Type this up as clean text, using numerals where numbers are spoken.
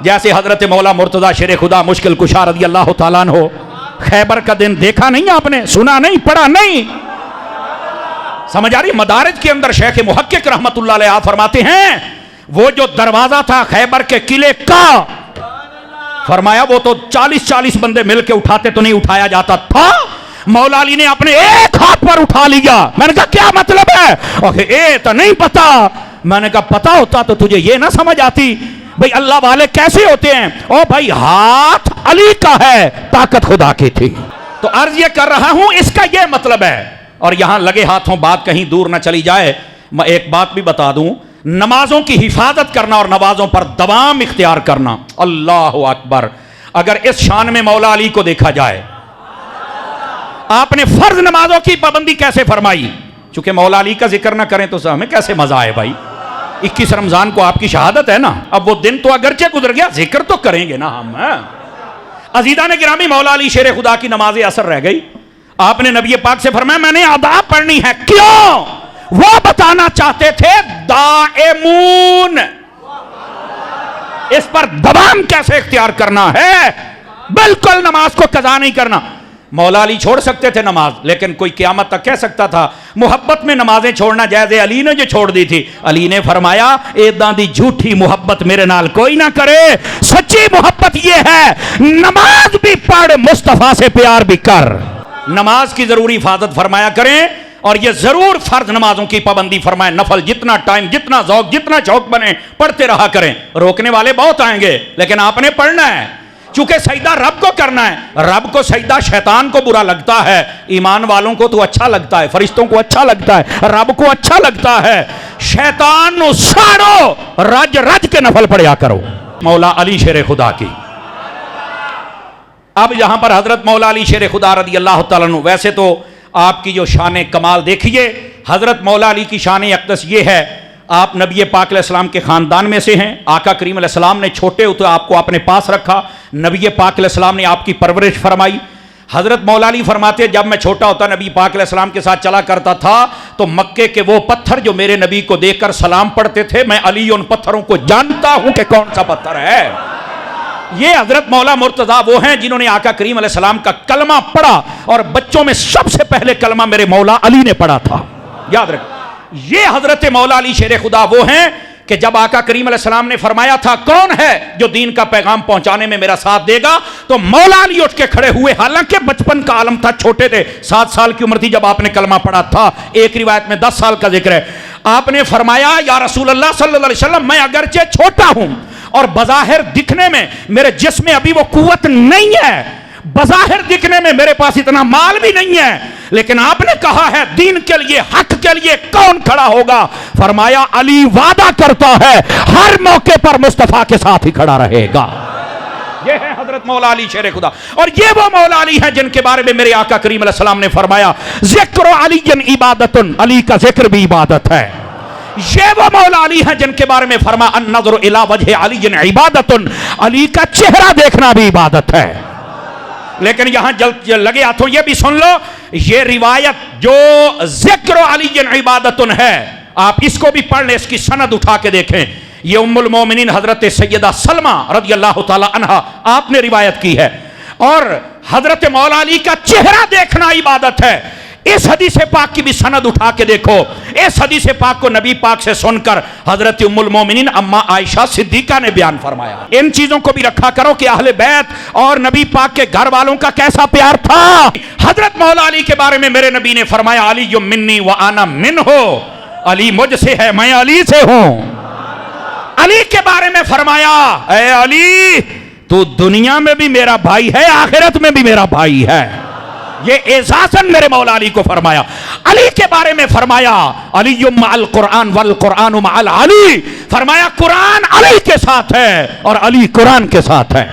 जैसे हजरत मौला मुर्तजा शेर खुदा मुश्किल कुशा रज़ी अल्लाह तआला अन्हु, खैबर का दिन देखा नहीं आपने, सुना नहीं, पढ़ा नहीं, समझ आ रही? मदारिज के अंदर शेख मुहक्किक रहमतुल्लाह अलैह फरमाते हैं वो जो दरवाजा था खैबर के किले का, फरमाया वो तो 40-40 बंदे मिलके उठाते तो नहीं उठाया जाता था, मौला अली ने अपने एक हाथ पर उठा लिया। मैंने कहा क्या मतलब है? और ये तो नहीं पता। मैंने कहा पता होता तो तुझे ये ना समझ आती भाई अल्लाह वाले कैसे होते हैं। ओ भाई हाथ अली का है, ताकत खुदा की थी। तो अर्ज ये कर रहा हूं, इसका ये मतलब है। और यहां लगे हाथों बात कहीं दूर ना चली जाए, मैं एक बात भी बता दूं, नमाजों की हिफाजत करना और नमाजों पर दवाम इख्तियार करना, अल्लाह अकबर। अगर इस शान में मौला अली को देखा जाए, आपने फर्ज नमाजों की पाबंदी कैसे फरमाई? चूंकि मौला अली का जिक्र ना करें तो हमें कैसे मजा आए भाई। 21 रमजान को आपकी शहादत है ना, अब वो दिन तो अगरचे गुजर गया, जिक्र तो करेंगे ना हम। अजीदा ने गिरामी, मौला अली शेर खुदा की नमाज असर रह गई, आपने नबी पाक से फरमाया मैंने आदाब पढ़नी है। क्यों? वो बताना चाहते थे दाएमून, इस पर दबाम कैसे इख्तियार करना है, बिल्कुल नमाज को कज़ा नहीं करना। मौला अली छोड़ सकते थे नमाज, लेकिन कोई क़यामत तक कह सकता था मुहब्बत में नमाजें छोड़ना जायज़ है। अली ने जो छोड़ दी थी, अली ने फरमाया एदां दी झूठी मुहब्बत मेरे नाल कोई ना करे, सच्ची मुहब्बत ये है नमाज भी पढ़, मुस्तफ़ा से प्यार भी कर। नमाज की जरूरी हिफाजत फरमाया करें, और ये जरूर फर्ज नमाजों की पाबंदी फरमाए, नफल जितना टाइम, जितना ज़ौक़, जितना शौक बने पढ़ते रहा करें। रोकने वाले बहुत आएंगे, लेकिन आपने पढ़ना है। चूंकि सजदा रब को करना है, रब को सजदा शैतान को बुरा लगता है, ईमान वालों को तो अच्छा लगता है, फरिश्तों को अच्छा लगता है, रब को अच्छा लगता है। शैतान नु साड़ो, रज रज के नफल पढ़िया करो। मौला अली शेर खुदा की। अब यहां पर हजरत मौला अली शेर खुदा रज़ी अल्लाह तआला अन्हु, वैसे तो आपकी जो शान कमाल देखिए, हजरत मौला अली की शान अक़दस ये है, आप नबी पाक अलैहिस्सलाम के ख़ानदान में से हैं। आका करीम अलैहिस्सलाम ने छोटे होते आपको अपने पास रखा, नबी पाक अलैहिस्सलाम ने आपकी परवरिश फरमाई। हज़रत मौला अली फरमाते जब मैं छोटा होता नबी पाक अलैहिस्सलाम के साथ चला करता था तो मक्के के वो पत्थर जो मेरे नबी को देखकर सलाम पढ़ते थे, मैं अली उन पत्थरों को जानता हूं कि कौन सा पत्थर है। ये हज़रत मौला मुर्तज़ा वो हैं जिन्होंने आका करीम अलैहिस्सलाम का कलमा पढ़ा, और बच्चों में सबसे पहले कलमा मेरे मौला अली ने पढ़ा था, याद रख। ये हजरत मौला अली शेर खुदा वो हैं कि जब आका करीम अलैहिस्सलाम ने फरमाया था कौन है जो दीन का पैगाम पहुंचाने में मेरा साथ देगा, तो मौला अली उठ के खड़े हुए। हालांकि बचपन का आलम था, छोटे थे, 7 साल की उम्र थी जब आपने कलमा पढ़ा था, एक रिवायत में 10 साल का जिक्र है। आपने फरमाया या रसूल अल्लाह सल्लल्लाहु अलैहि वसल्लम, मैं अगरचे छोटा हूं और बज़ाहिर दिखने में मेरे जिस्म में अभी वो कुव्वत नहीं है, बज़ाहिर दिखने में मेरे पास इतना माल भी नहीं है, लेकिन आपने कहा है दीन के लिए, हक के लिए कौन खड़ा होगा? फरमाया अली वादा करता है हर मौके पर मुस्तफा के साथ ही खड़ा रहेगा। ये है हजरत मौला अली शेर खुदा, और ये वो मौला अली हैं जिनके बारे में मेरे आका करीम अलैहिस्सलाम ने फरमाया ज़िक्र अलीयन इबादतुन, अली का जिक्र भी इबादत है। ये वो मौला अली हैं जिनके बारे में फरमाया अन्नज़रु इला वजहि अलीयन इबादतुन, अली का चेहरा देखना भी इबादत है। लेकिन यहां जल्द लगे हाथों ये भी सुन लो, ये रिवायत जो ज़िक्र अलीयन इबादतुन है, आप इसको भी पढ़ लें, इसकी सनद उठा के देखें। ये उम्मुल मोमिनीन हजरत सैयदा सलमा रज़ी अल्लाह तआला अन्हा आपने रिवायत की है, और हजरत मौला अली का चेहरा देखना इबादत है। इस हदीस पाक की भी सनद उठा के देखो। इस हदीस पाक को नबी पाक से सुनकर हजरत उम्मुल मोमिनीन अम्मा आयशा सिद्दीका ने बयान फरमाया। इन चीजों को भी रखा करो कि अहले बैत और नबी पाक के घर वालों का कैसा प्यार था। हजरत मौला अली के बारे में मेरे नबी ने फरमाया अली यो मिन्नी व आना मिन्हो, अली मुझसे है मैं अली से हूं। अली के बारे में फरमाया ऐ अली तू दुनिया में भी मेरा भाई है, आखिरत में भी मेरा भाई है। ये एजाज़न मेरे मौला अली को फरमाया। अली के बारे में फरमाया अली मअल कुरान वल कुरान मअल अली, फरमाया कुरान अली के साथ है और अली कुरान के साथ है।